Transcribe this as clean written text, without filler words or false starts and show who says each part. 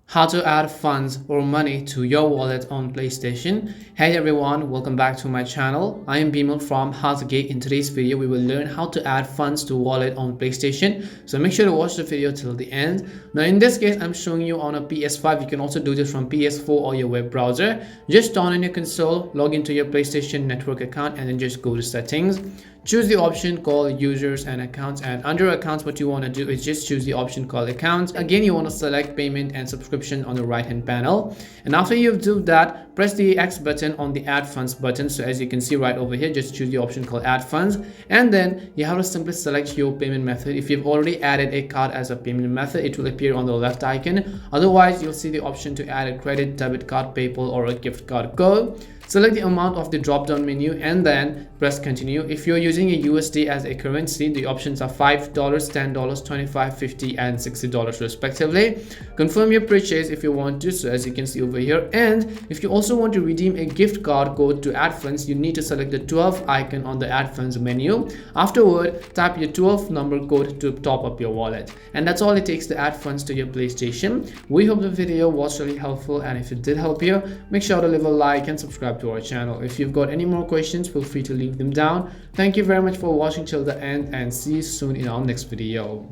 Speaker 1: How to add funds or money to your wallet on PlayStation. Hey everyone, welcome back to my channel. I am Bimal from How to Geek. In today's video, we will learn how to add funds to wallet on PlayStation. So make sure to watch the video till the end. Now in this case, I'm showing you on a PS5. You can also do this from PS4 or your web browser. Just turn on your console, log into your PlayStation network account, and then just go to settings. Choose the option called users and accounts, and under accounts what you want to do is just choose the option called accounts. Again, you want to select payment and subscription on the right hand panel, and after you do that, press the X button on the add funds button. So as you can see right over here, just choose the option called add funds, and then you have to simply select your payment method. If you've already added a card as a payment method, it will appear on the left icon. Otherwise, you'll see the option to add a credit, debit card, PayPal, or a gift card code. Select the amount of the drop down menu and then press continue. If you're using a USD as a currency, the options are $5, $10, $25, $50, and $60 respectively. Confirm your purchase if you want to, so as you can see over here. And if you also want to redeem a gift card code to add funds, you need to select the 12 icon on the add funds menu. Afterward, type your 12 number code to top up your wallet. And that's all it takes to add funds to your PlayStation. We hope the video was really helpful, and if it did help you, make sure to leave a like and subscribe to our channel. If you've got any more questions, feel free to leave them down. Thank you very much for watching till the end, and see you soon in our next video.